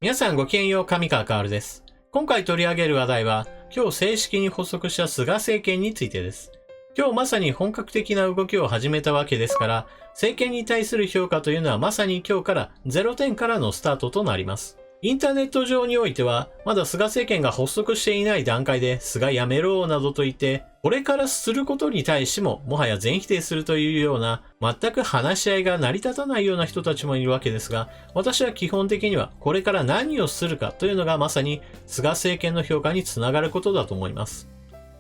皆さんごきげんよう、上川かおるです。今回取り上げる話題は、今日正式に発足した菅政権についてです。今日まさに本格的な動きを始めたわけですから、政権に対する評価というのはまさに今日から0点からのスタートとなります。インターネット上においては、まだ菅政権が発足していない段階で、菅やめろなどと言って、これからすることに対しても、もはや全否定するというような、全く話し合いが成り立たないような人たちもいるわけですが、私は基本的には、これから何をするかというのがまさに、菅政権の評価につながることだと思います。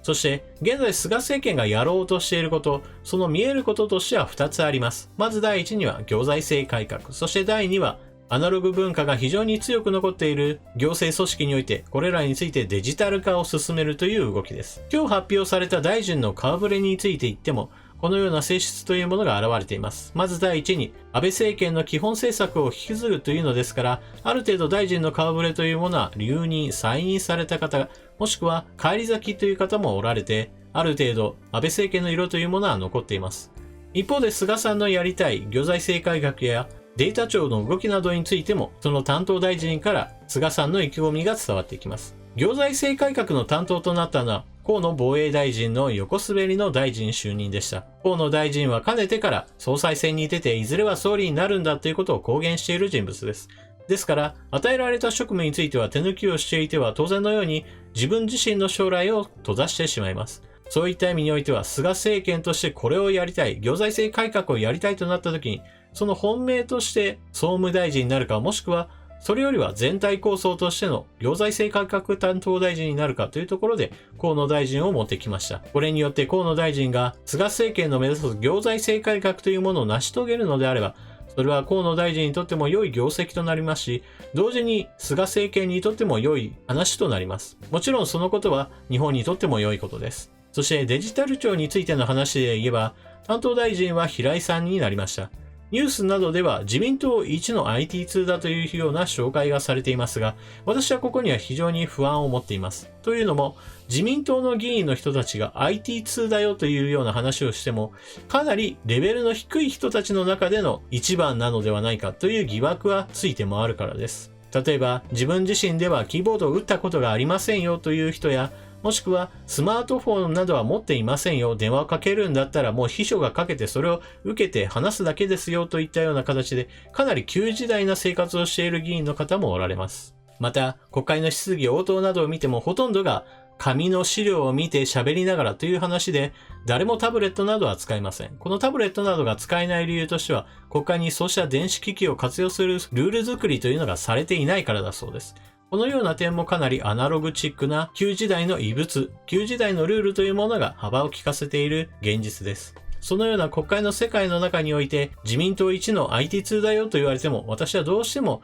そして、現在菅政権がやろうとしていること、その見えることとしては2つあります。まず第1には行財政改革、そして第2は、アナログ文化が非常に強く残っている行政組織において、これらについてデジタル化を進めるという動きです。今日発表された大臣の顔ぶれについて言っても、このような性質というものが現れています。まず第一に、安倍政権の基本政策を引き継ぐというのですから、ある程度大臣の顔ぶれというものは留任、再任された方、もしくは返り咲きという方もおられて、ある程度安倍政権の色というものは残っています。一方で菅さんのやりたい行財政改革やデータ庁の動きなどについても、その担当大臣から菅さんの意気込みが伝わってきます。行財政改革の担当となったのは、河野防衛大臣の横滑りの大臣就任でした。河野大臣はかねてから総裁選に出ていずれは総理になるんだということを公言している人物です。ですから、与えられた職務については手抜きをしていては当然のように自分自身の将来を閉ざしてしまいます。そういった意味においては、菅政権としてこれをやりたい、行財政改革をやりたいとなった時に、その本命として総務大臣になるか、もしくはそれよりは全体構想としての行財政改革担当大臣になるかというところで河野大臣を持ってきました。これによって河野大臣が菅政権の目指す行財政改革というものを成し遂げるのであれば、それは河野大臣にとっても良い業績となりますし、同時に菅政権にとっても良い話となります。もちろんそのことは日本にとっても良いことです。そしてデジタル庁についての話で言えば、担当大臣は平井さんになりました。ニュースなどでは自民党一の IT 通だというような紹介がされていますが、私はここには非常に不安を持っています。というのも、自民党の議員の人たちが IT 通だよというような話をしても、かなりレベルの低い人たちの中での一番なのではないかという疑惑はついて回るからです。例えば、自分自身ではキーボードを打ったことがありませんよという人や、もしくはスマートフォンなどは持っていませんよ。電話をかけるんだったらもう秘書がかけてそれを受けて話すだけですよといったような形でかなり旧時代な生活をしている議員の方もおられます。また国会の質疑応答などを見てもほとんどが紙の資料を見て喋りながらという話で誰もタブレットなどは使いません。このタブレットなどが使えない理由としては国会にそうした電子機器を活用するルール作りというのがされていないからだそうです。このような点もかなりアナログチックな旧時代の遺物、旧時代のルールというものが幅を利かせている現実です。そのような国会の世界の中において自民党一の IT 通だよと言われても私はどうしても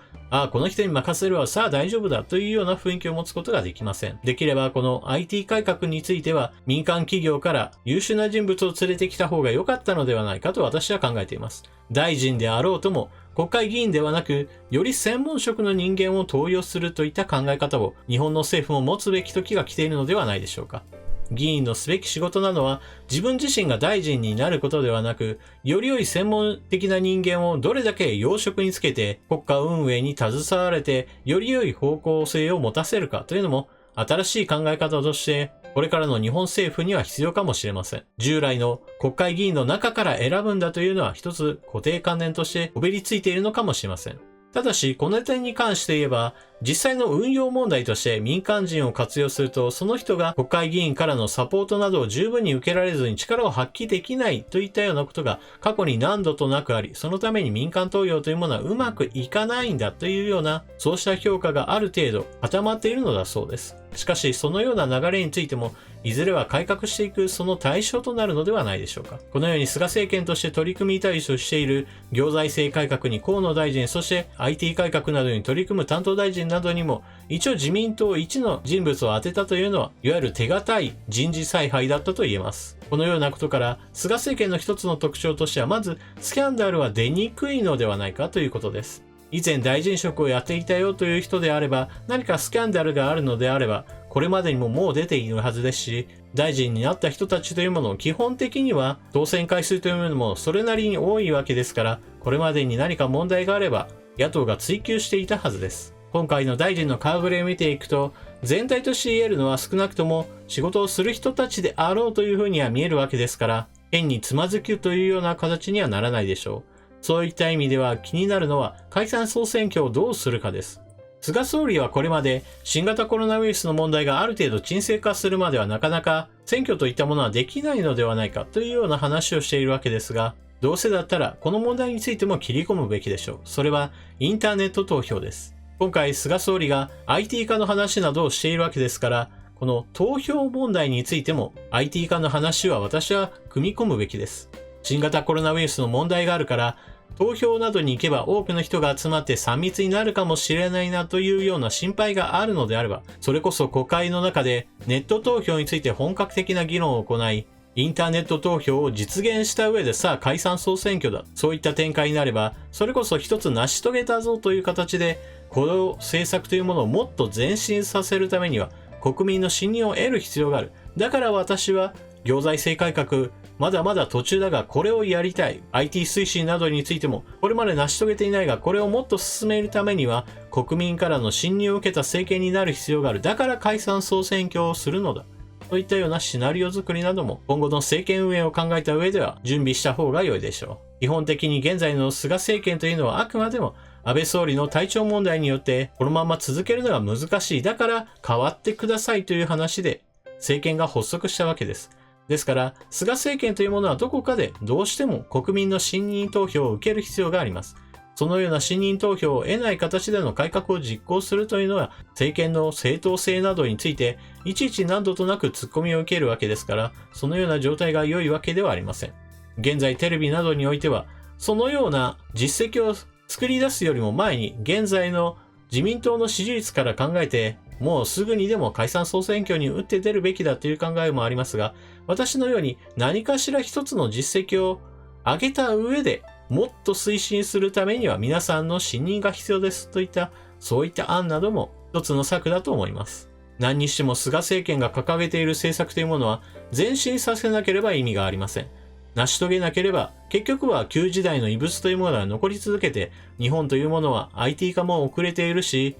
この人に任せるわ、さあ大丈夫だというような雰囲気を持つことができません。できればこの IT 改革については民間企業から優秀な人物を連れてきた方が良かったのではないかと私は考えています。大臣であろうとも国会議員ではなく、より専門職の人間を登用するといった考え方を日本の政府も持つべき時が来ているのではないでしょうか。議員のすべき仕事なのは自分自身が大臣になることではなく、より良い専門的な人間をどれだけ要職につけて国家運営に携われて、より良い方向性を持たせるかというのも新しい考え方としてこれからの日本政府には必要かもしれません。従来の国会議員の中から選ぶんだというのは一つ固定観念としてこびりついているのかもしれません。ただし、この点に関して言えば、実際の運用問題として民間人を活用すると、その人が国会議員からのサポートなどを十分に受けられずに力を発揮できないといったようなことが過去に何度となくあり、そのために民間登用というものはうまくいかないんだというような、そうした評価がある程度固まっているのだそうです。しかし、そのような流れについても、いずれは改革していくその対象となるのではないでしょうか。このように菅政権として取り組みたいとしている行財政改革に河野大臣、そして IT 改革などに取り組む担当大臣などにも、一応自民党一の人物を当てたというのは、いわゆる手堅い人事采配だったと言えます。このようなことから、菅政権の一つの特徴としては、まずスキャンダルは出にくいのではないかということです。以前大臣職をやっていたよという人であれば、何かスキャンダルがあるのであれば、これまでにももう出ているはずですし、大臣になった人たちというものを基本的には当選回数というものもそれなりに多いわけですから、これまでに何か問題があれば野党が追及していたはずです。今回の大臣の顔ぶれを見ていくと、全体として言えるのは少なくとも仕事をする人たちであろうというふうには見えるわけですから、変につまずくというような形にはならないでしょう。そういった意味では気になるのは解散総選挙をどうするかです。菅総理はこれまで新型コロナウイルスの問題がある程度沈静化するまではなかなか選挙といったものはできないのではないかというような話をしているわけですが、どうせだったらこの問題についても切り込むべきでしょう。それはインターネット投票です。今回菅総理が IT 化の話などをしているわけですから、この投票問題についても IT 化の話は私は組み込むべきです。新型コロナウイルスの問題があるから、投票などに行けば多くの人が集まって3密になるかもしれないなというような心配があるのであれば、それこそ国会の中でネット投票について本格的な議論を行い、インターネット投票を実現した上でさあ解散総選挙だ。そういった展開になれば、それこそ一つ成し遂げたぞという形で、この政策というものをもっと前進させるためには、国民の信任を得る必要がある。だから私は、行財政改革、まだまだ途中だがこれをやりたい。IT 推進などについても、これまで成し遂げていないが、これをもっと進めるためには、国民からの信任を受けた政権になる必要がある。だから解散総選挙をするのだ。といったようなシナリオ作りなども、今後の政権運営を考えた上では、準備した方が良いでしょう。基本的に現在の菅政権というのはあくまでも、安倍総理の体調問題によって、このまま続けるのが難しい。だから変わってくださいという話で、政権が発足したわけです。ですから、菅政権というものはどこかでどうしても国民の信任投票を受ける必要があります。そのような信任投票を得ない形での改革を実行するというのは、政権の正当性などについて、いちいち何度となく突っ込みを受けるわけですから、そのような状態が良いわけではありません。現在テレビなどにおいては、そのような実績を作り出すよりも前に、現在の自民党の支持率から考えて、もうすぐにでも解散総選挙に打って出るべきだという考えもありますが、私のように何かしら一つの実績を上げた上で、もっと推進するためには皆さんの信任が必要ですといった、そういった案なども一つの策だと思います。何にしても菅政権が掲げている政策というものは前進させなければ意味がありません。成し遂げなければ結局は旧時代の遺物というものが残り続けて、日本というものは IT 化も遅れているし、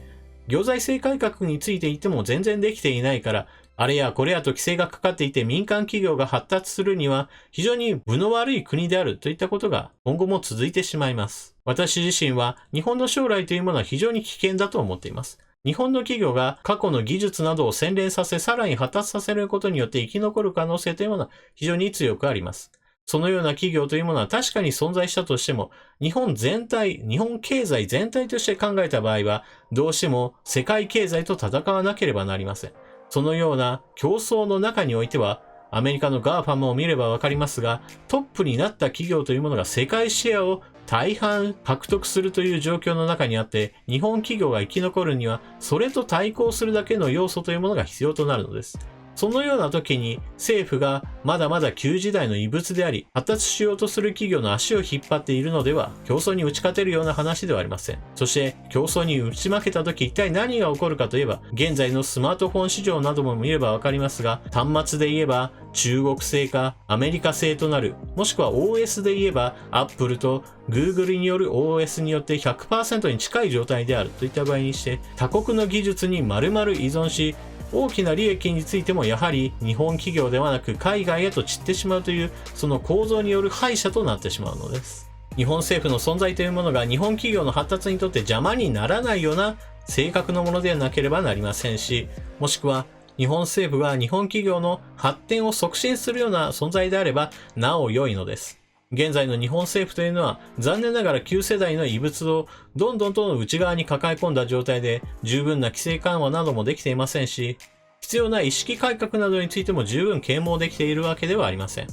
行財政改革について言っても全然できていないから、あれやこれやと規制がかかっていて民間企業が発達するには非常に分の悪い国であるといったことが今後も続いてしまいます。私自身は日本の将来というものは非常に危険だと思っています。日本の企業が過去の技術などを洗練させさらに発達させることによって生き残る可能性というものは非常に強くあります。そのような企業というものは確かに存在したとしても、日本経済全体として考えた場合は、どうしても世界経済と戦わなければなりません。そのような競争の中においては、アメリカの GAFAM を見ればわかりますが、トップになった企業というものが世界シェアを大半獲得するという状況の中にあって、日本企業が生き残るには、それと対抗するだけの要素というものが必要となるのです。そのような時に政府がまだまだ旧時代の遺物であり、発達しようとする企業の足を引っ張っているのでは、競争に打ち勝てるような話ではありません。そして競争に打ち負けた時一体何が起こるかといえば、現在のスマートフォン市場なども見ればわかりますが、端末で言えば中国製かアメリカ製となる、もしくは OS で言えば Apple と Google による OS によって 100% に近い状態であるといった場合にして、他国の技術に丸々依存し、大きな利益についてもやはり日本企業ではなく海外へと散ってしまうというその構造による敗者となってしまうのです。日本政府の存在というものが日本企業の発達にとって邪魔にならないような正確なものでなければなりませんし、もしくは日本政府が日本企業の発展を促進するような存在であればなお良いのです。現在の日本政府というのは残念ながら旧世代の遺物をどんどんと内側に抱え込んだ状態で十分な規制緩和などもできていませんし、必要な意識改革などについても十分啓蒙できているわけではありません。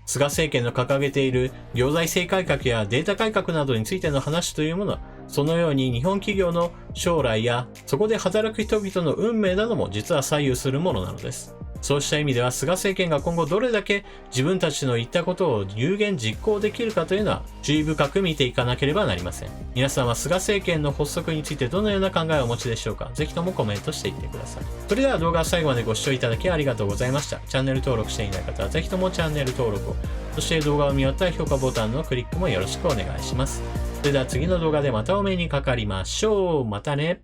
菅政権の掲げている行財政改革やデータ改革などについての話というものは、そのように日本企業の将来やそこで働く人々の運命なども実は左右するものなのです。そうした意味では菅政権が今後どれだけ自分たちの言ったことを有言実行できるかというのは注意深く見ていかなければなりません。皆さんは菅政権の発足についてどのような考えをお持ちでしょうか。ぜひともコメントしていってください。それでは動画を最後までご視聴いただきありがとうございました。チャンネル登録していない方はぜひともチャンネル登録を、そして動画を見終わったら評価ボタンのクリックもよろしくお願いします。それでは次の動画でまたお目にかかりましょう。またね。